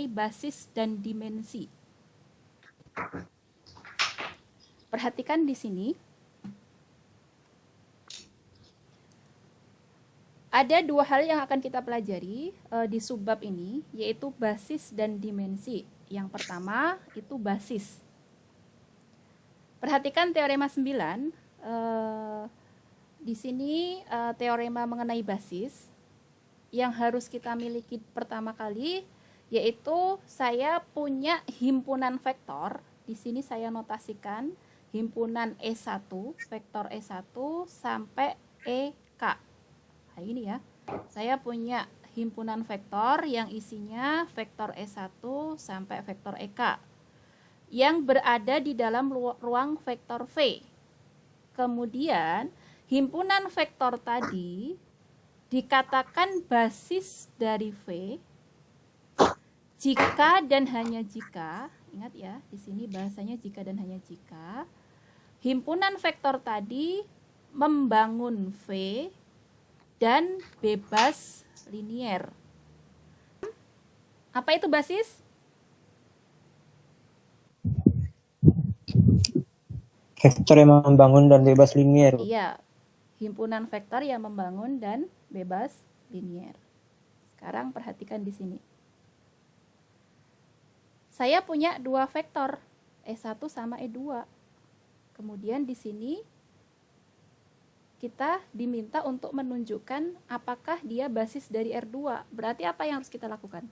mengenai basis dan dimensi. Perhatikan di sini. Ada dua hal yang akan kita pelajari di subbab ini, yaitu basis dan dimensi. Yang pertama itu basis. Perhatikan teorema 9. Di sini teorema mengenai basis. Yang harus kita miliki pertama kali, yaitu saya punya himpunan vektor. Di sini saya notasikan himpunan E1, vektor E1 sampai EK. Nah, ini ya, saya punya himpunan vektor yang isinya vektor E1 sampai vektor EK yang berada di dalam ruang vektor V. Kemudian, himpunan vektor tadi dikatakan basis dari V jika dan hanya jika, ingat ya, di sini bahasanya jika dan hanya jika, himpunan vektor tadi membangun V dan bebas linier. Apa itu basis? Vektor yang membangun dan bebas linier. Iya, himpunan vektor yang membangun dan bebas linier. Sekarang perhatikan di sini. Saya punya dua vektor, E1 sama E2. Kemudian di sini kita diminta untuk menunjukkan apakah dia basis dari R2. Berarti apa yang harus kita lakukan?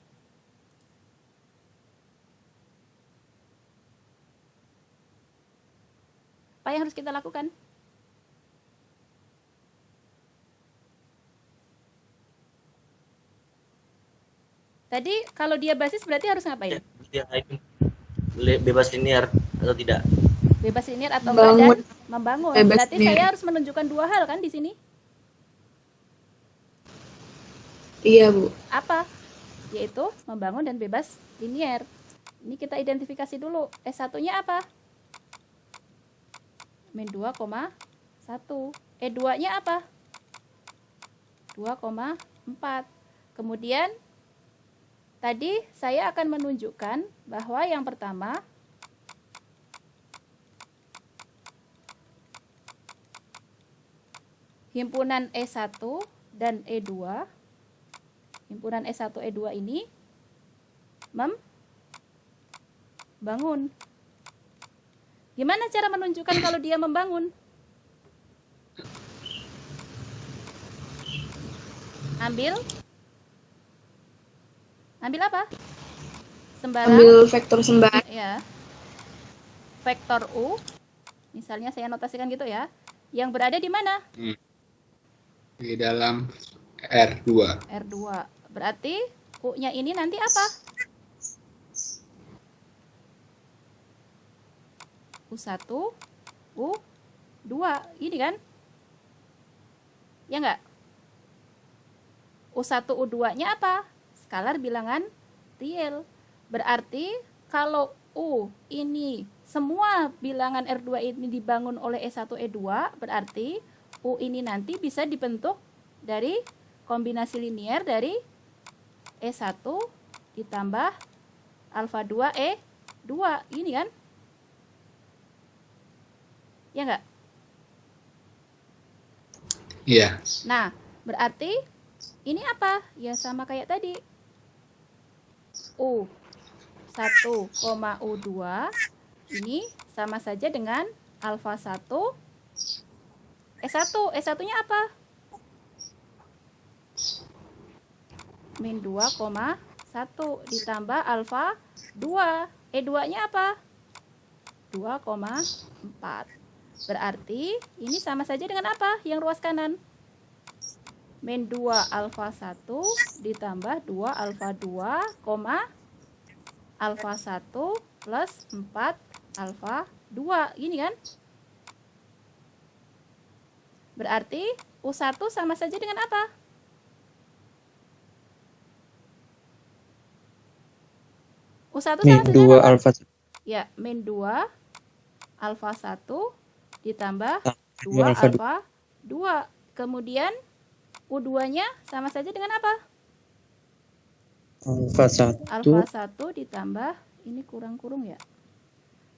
Apa yang harus kita lakukan? Tadi kalau dia basis berarti harus ngapain? Bebas linear atau tidak? Bebas linier atau enggak, dan membangun. Berarti saya harus menunjukkan dua hal kan di sini? Iya, Bu. Apa? Yaitu membangun dan bebas linier. Ini kita identifikasi dulu. S1-nya apa? Min 2,1. E2-nya apa? 2,4. Kemudian tadi saya akan menunjukkan bahwa yang pertama himpunan E1 dan E2, himpunan E1 E2 ini membangun. Gimana cara menunjukkan kalau dia membangun? Ambil apa? Sembarang. Ambil vektor sembarang. Ya. Vektor U. Misalnya saya notasikan gitu ya. Yang berada di mana? Di dalam R2. R2. Berarti U-nya ini nanti apa? U1, U2. Ini kan? Ya enggak? U1, U2-nya apa? Skalar bilangan real. Berarti kalau U ini semua bilangan R2 ini dibangun oleh E1, E2, berarti U ini nanti bisa dibentuk dari kombinasi linier dari E1 ditambah alfa 2 E2. Ini kan? Ya enggak? Iya. Nah, berarti ini apa? Ya sama kayak tadi. U1, U2 ini sama saja dengan alfa 1 E1. E1-nya apa? Min 2,1 ditambah alfa 2. E2-nya apa? 2,4. Berarti ini sama saja dengan apa yang ruas kanan? Min 2 alfa 1 ditambah 2 alfa 2, alfa 1 plus 4 alfa 2. Ini kan? Berarti U1 sama saja dengan apa? U1 sama Min saja 2 dengan apa? alfa. Ya, min 2 alfa 1 ditambah 2 alfa alfa 2. Kemudian U2-nya sama saja dengan apa? Alfa 1 Alfa 1 ditambah, ini kurang-kurung ya,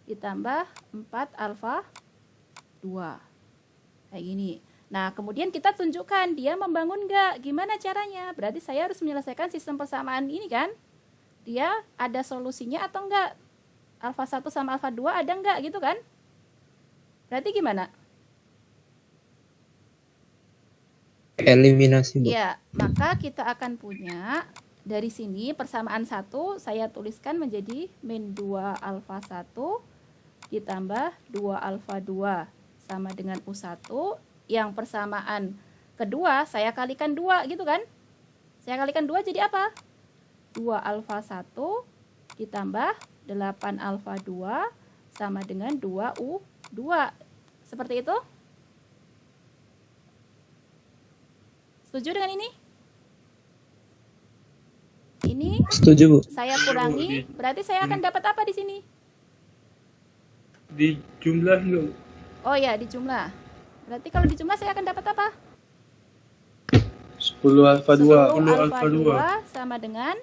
ditambah 4 alfa 2. Kayak gini. Nah, kemudian kita tunjukkan dia membangun nggak? Gimana caranya? Berarti saya harus menyelesaikan sistem persamaan ini kan? Dia ada solusinya atau enggak? Alfa 1 sama alfa 2 ada enggak gitu kan? Berarti gimana? eliminasi, Bu. Ya, maka kita akan punya dari sini persamaan 1 saya tuliskan menjadi min 2 alfa 1 ditambah 2 alfa 2 sama dengan U1. Yang persamaan kedua saya kalikan 2 gitu kan? Saya kalikan 2 jadi apa? 2 alfa 1 ditambah 8 alfa 2 sama dengan 2U2. Seperti itu? Setuju dengan ini? Ini Setuju, Bu. saya kurangi, berarti saya akan dapat apa di sini? Di jumlah lo. Oh ya, di jumlah. Berarti kalau di jumlah saya akan dapat apa? 10 alfa 2. 10 alfa 2 sama dengan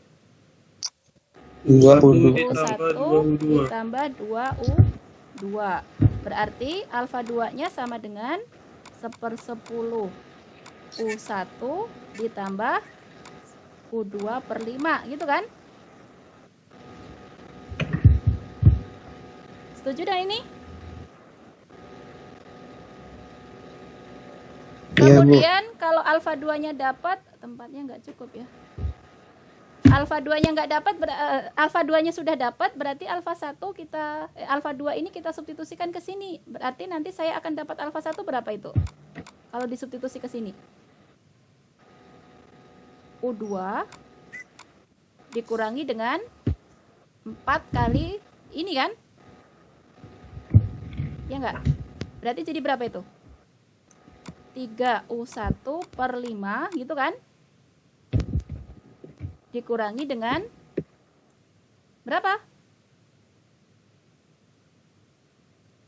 20. Ditambah 1 2U2. ditambah 2U2. Berarti alfa 2-nya sama dengan 1/10 U1 ditambah U2 per 5 gitu kan? Setuju dengan ini? Iya, Bu. Kemudian kalau alfa 2-nya dapat, tempatnya nggak cukup ya. Alfa 2-nya nggak dapat, alfa 2-nya sudah dapat, berarti alfa 1 kita alfa 2 ini kita substitusikan ke sini. Berarti nanti saya akan dapat alfa 1 berapa itu? Kalau disubstitusi ke sini. U2 dikurangi dengan 4 kali ini kan? Ya enggak? Berarti jadi berapa itu? 3U1 per 5 gitu kan? Dikurangi dengan berapa?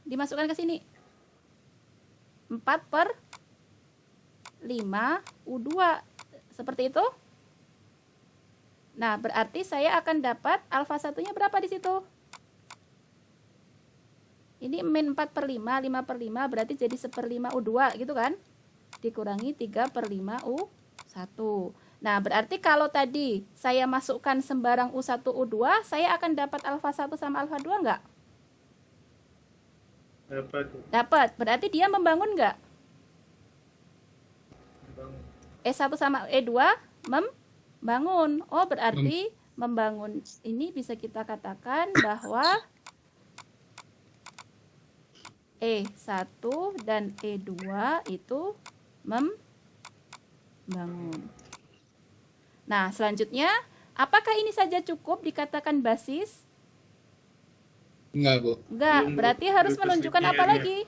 Dimasukkan ke sini. 4 per 5 U2. Seperti itu. Nah, berarti saya akan dapat alfa 1-nya berapa di situ? Ini min 4 per 5, 5 per 5 berarti jadi 1/5 U2 gitu kan? Dikurangi 3 per 5 U1. Nah, berarti kalau tadi saya masukkan sembarang U1, U2, saya akan dapat alfa 1 sama alfa 2 enggak? Dapat. Dapat. Berarti dia membangun enggak? Bangun. E1 sama E2 membangun. Oh, berarti membangun ini bisa kita katakan bahwa E1 dan E2 itu membangun. Nah, selanjutnya, apakah ini saja cukup dikatakan basis? Enggak, Bu. Enggak, Belum, Bu. berarti harus Bebas menunjukkan apa liniernya. lagi?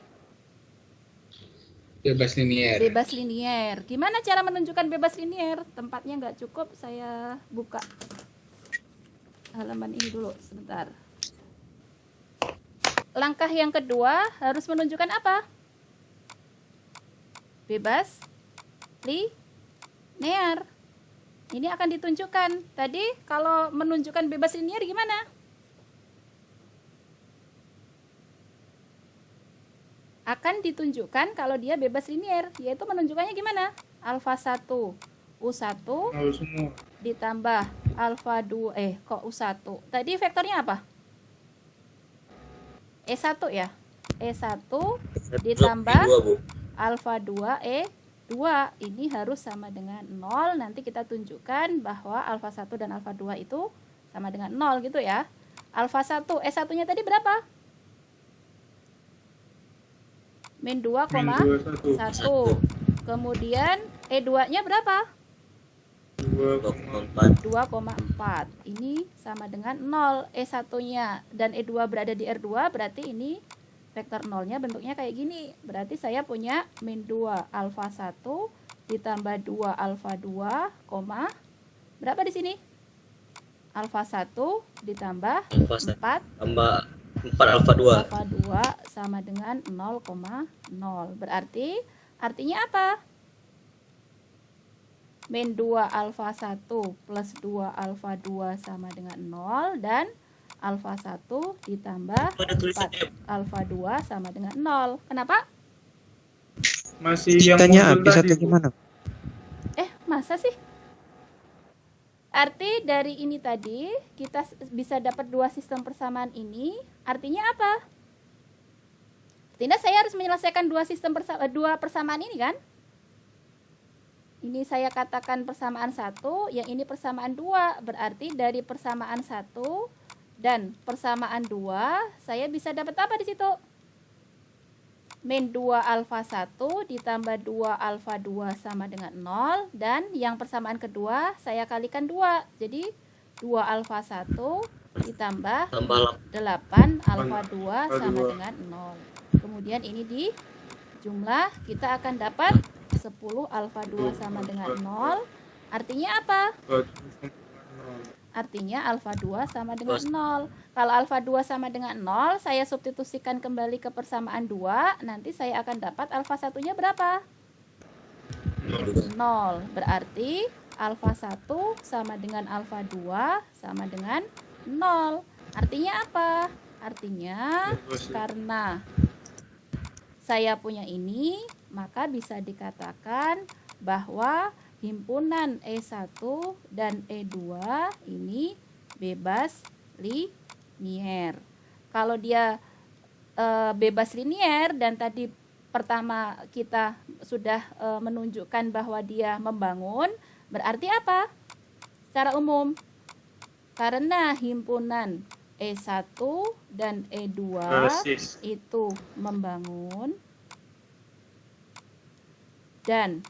Bebas linier. Bebas linier. Gimana cara menunjukkan bebas linier? Tempatnya nggak cukup, saya buka halaman ini dulu sebentar. Langkah yang kedua harus menunjukkan apa? Bebas linier. Ini akan ditunjukkan. Tadi kalau menunjukkan bebas linier gimana? Akan ditunjukkan kalau dia bebas linier, yaitu menunjukkannya gimana? Alfa 1 U1 Harus semua. ditambah alfa 2 kok U1. Tadi vektornya apa? E1 ya. E1 ditambah alfa 2 E2. Ini harus sama dengan 0. Nanti kita tunjukkan bahwa alfa 1 dan alfa 2 itu sama dengan 0 gitu ya. Alfa 1 E1-nya tadi berapa? Min 2,1. Kemudian E2-nya berapa? 2,4. 2,4. Ini sama dengan 0. E1-nya dan E2 berada di R2, berarti ini vektor 0-nya bentuknya kayak gini. Berarti saya punya min 2 alfa 1 ditambah 2 alfa 2, berapa di sini? Alfa 1 ditambah 4 tambah 4 alfa 2. alfa 2 sama dengan 0,0. Berarti artinya apa? min 2 alfa 1 plus 2 alfa 2 sama dengan 0 dan alfa 1 ditambah Ada 4 tulisannya. alfa 2 sama dengan 0. Kenapa? Masih yang Jikanya muncul habis tadi, atau Bu. gimana? Masa sih? Arti dari ini tadi kita bisa dapat dua sistem persamaan ini. Artinya apa? Artinya saya harus menyelesaikan dua persamaan ini kan? Ini saya katakan persamaan 1, yang ini persamaan 2. Berarti dari persamaan 1 dan persamaan 2 saya bisa dapat apa di situ? Min 2 alfa 1 ditambah 2 alfa 2 sama dengan 0. Dan yang persamaan kedua saya kalikan 2. Jadi 2 alfa 1 ditambah Tambah 8 alfa 2 sama dua. dengan 0. Kemudian ini di jumlah kita akan dapat 10 alfa 2 sama dengan 0. Artinya apa? Artinya alfa 2 sama dengan 0. Kalau alfa 2 sama dengan 0, saya substitusikan kembali ke persamaan 2, nanti saya akan dapat alfa 1-nya berapa? 0. Berarti alfa 1 sama dengan alfa 2 sama dengan 0. Artinya apa? Artinya karena saya punya ini, maka bisa dikatakan bahwa himpunan E1 dan E2 ini bebas linier. Kalau dia bebas linier dan tadi pertama kita sudah menunjukkan bahwa dia membangun, berarti apa? Secara umum, karena himpunan E1 dan E2 Basis. itu membangun dan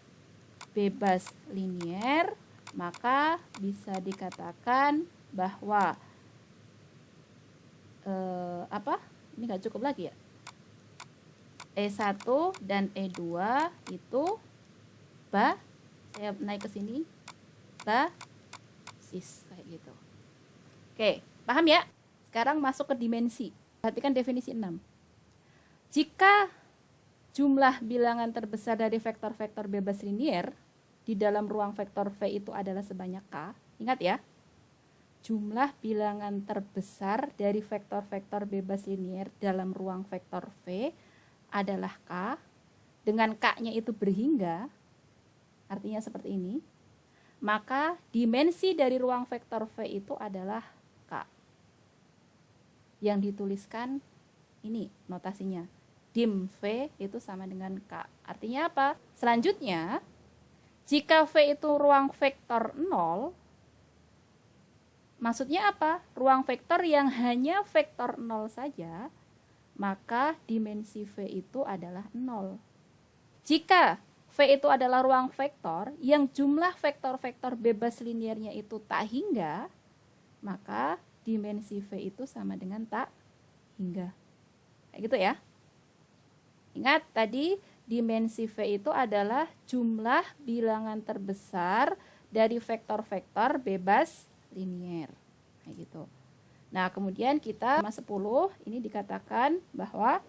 bebas linier, maka bisa dikatakan bahwa ini nggak cukup lagi ya, E1 dan E2 itu saya naik ke sini, basis kayak gitu. Oke, paham ya? Sekarang masuk ke dimensi. Perhatikan definisi 6. Jika jumlah bilangan terbesar dari vektor-vektor bebas linier di dalam ruang vektor V itu adalah sebanyak K. Ingat ya, jumlah bilangan terbesar dari vektor-vektor bebas linier dalam ruang vektor V adalah K. Dengan K-nya itu berhingga, artinya seperti ini. Maka dimensi dari ruang vektor V itu adalah K. Yang dituliskan ini notasinya. Dim V itu sama dengan K. Artinya apa? Selanjutnya, jika V itu ruang vektor 0, maksudnya apa? Ruang vektor yang hanya vektor 0 saja, maka dimensi V itu adalah 0. Jika V itu adalah ruang vektor yang jumlah vektor-vektor bebas liniernya itu tak hingga, maka dimensi V itu sama dengan tak hingga. Kayak gitu ya. Ingat tadi dimensi V itu adalah jumlah bilangan terbesar dari vektor-vektor bebas linier. Kayak gitu. Nah, kemudian kita 10 ini dikatakan bahwa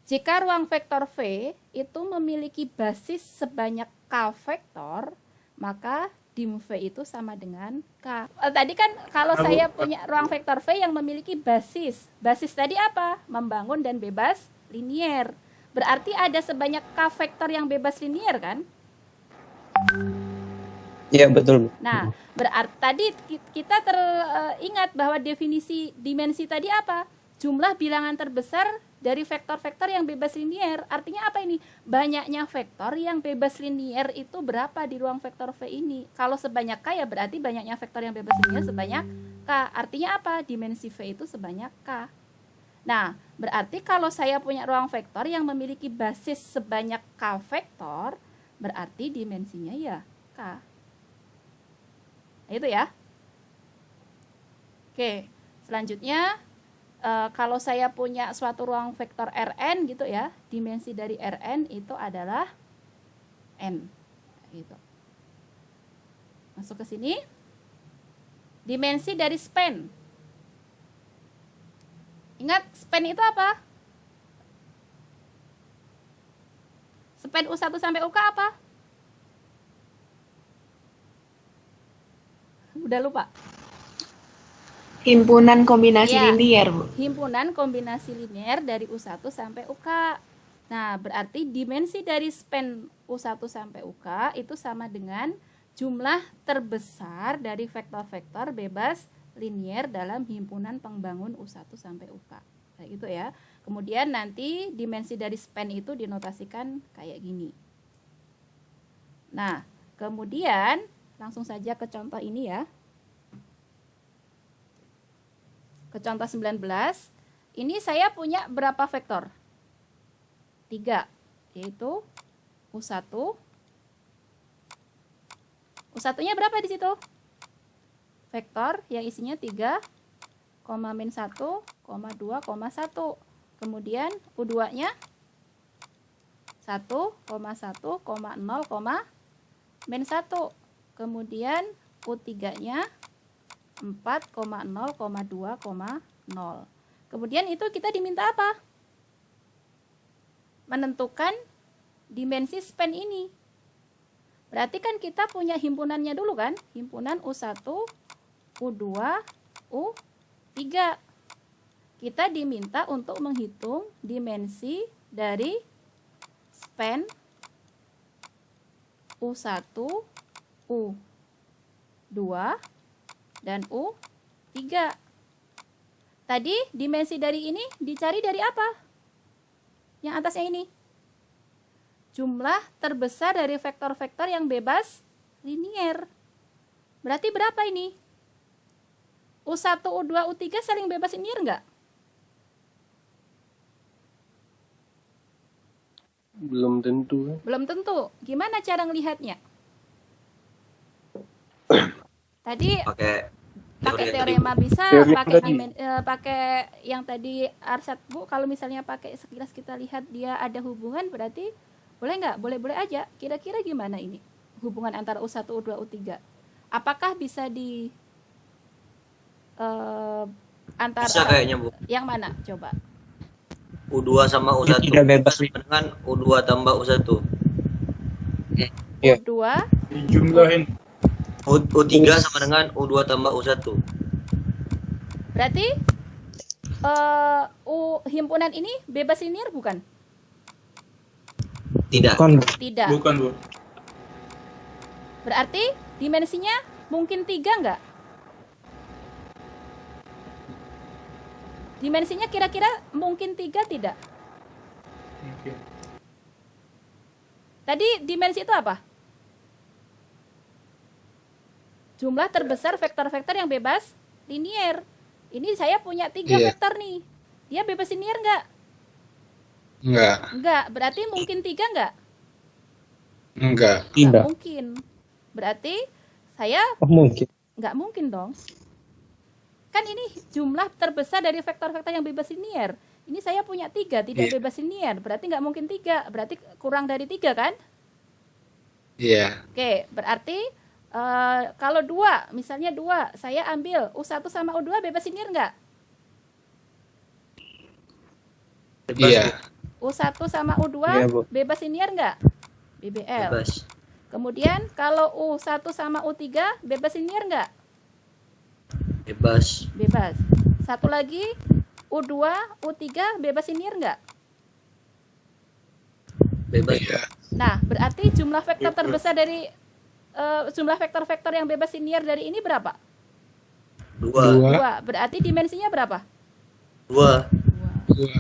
jika ruang vektor V itu memiliki basis sebanyak K vektor, maka dim V itu sama dengan K. Tadi kan kalau saya punya ruang vektor V yang memiliki basis. Basis tadi apa? Membangun dan bebas linier. Berarti ada sebanyak K vektor yang bebas linier kan? Iya, betul. Nah, berarti tadi kita teringat bahwa definisi dimensi tadi apa? Jumlah bilangan terbesar dari vektor-vektor yang bebas linier. Artinya apa ini? Banyaknya vektor yang bebas linier itu berapa di ruang vektor V ini? Kalau sebanyak K ya berarti banyaknya vektor yang bebas linier sebanyak K. Artinya apa? Dimensi V itu sebanyak K. Nah, berarti kalau saya punya ruang vektor yang memiliki basis sebanyak K vektor, berarti dimensinya ya K. Nah, itu ya. Oke, selanjutnya kalau saya punya suatu ruang vektor Rn gitu ya, dimensi dari Rn itu adalah N. Gitu. Masuk ke sini. Dimensi dari span. Ingat, span itu apa? Span U1 sampai UK apa? Udah lupa? Himpunan kombinasi Iya. linier, Bu. Himpunan kombinasi linier dari U1 sampai UK. Nah, berarti dimensi dari span U1 sampai UK itu sama dengan jumlah terbesar dari vektor-vektor bebas linier dalam himpunan pembangun U1 sampai UK. Kayak gitu ya. Kemudian nanti dimensi dari span itu dinotasikan kayak gini. Nah, kemudian langsung saja ke contoh ini ya. Ke contoh 19, ini saya punya berapa vektor? 3, yaitu U1. U1-nya berapa di situ? Vektor yang isinya 3, min 1, 2, 1. Kemudian U2-nya 1, 1, 0, min 1. Kemudian U3-nya 4, 0, 2, 0. Kemudian itu kita diminta apa? Menentukan dimensi span ini. Berarti kan kita punya himpunannya dulu kan? Himpunan U1, U2, U3. Kita diminta untuk menghitung dimensi dari span U1, U2, dan U3. Tadi dimensi dari ini dicari dari apa? Yang atasnya ini. Jumlah terbesar dari vektor-vektor yang bebas linier. Berarti berapa ini? U1, U2, U3 saling bebas linier enggak? Belum tentu. Belum tentu. Gimana cara ngelihatnya? Tadi Pakai pakai yang tadi, teorema bisa, Teori yang pakai tadi. pakai yang tadi Arsat, Bu. Kalau misalnya pakai sekilas kita lihat dia ada hubungan, berarti boleh nggak? Boleh-boleh aja. Kira-kira gimana ini hubungan antara U1, U2, U3? Apakah bisa di antara Bisa kayaknya, Bu. yang mana? Coba. U2 sama U1 Tidak bebas sama dengan U2 tambah U1. Iya. U2 Dijumlahin. U3 sama dengan U2 tambah U1. berarti himpunan ini bebas linier bukan? Tidak. Bukan, Bu. Tidak. Bukan, Bu. Berarti dimensinya mungkin 3 enggak? Dimensinya kira-kira mungkin 3 tidak? Mungkin. Tadi dimensi itu apa? Jumlah terbesar vektor-vektor yang bebas linier. Ini saya punya 3 Iya. vektor nih. Dia bebas linier enggak? Enggak. Enggak. Berarti mungkin 3 enggak? Enggak. Tidak. Mungkin. Berarti saya Oh, mungkin. nggak mungkin dong. Kan ini jumlah terbesar dari vektor-vektor yang bebas linier. Ini saya punya 3 tidak Iya. bebas linier. Berarti nggak mungkin 3. Berarti kurang dari 3 kan? Iya. Oke, berarti kalau 2, misalnya 2, saya ambil U1 sama U2 bebas linier nggak? Bebas, Iya. U1 sama U2 Iya, Bu. bebas linier nggak? BBL. Bebas. Kemudian kalau U1 sama U3 bebas linier nggak? Bebas. Bebas. Satu lagi, U2, U3 bebas linier nggak? Bebas. Iya. Nah, berarti jumlah vektor terbesar dari jumlah vektor-vektor yang bebas linier dari ini berapa? 2. 2. Berarti dimensinya berapa? 2. 2. Dua.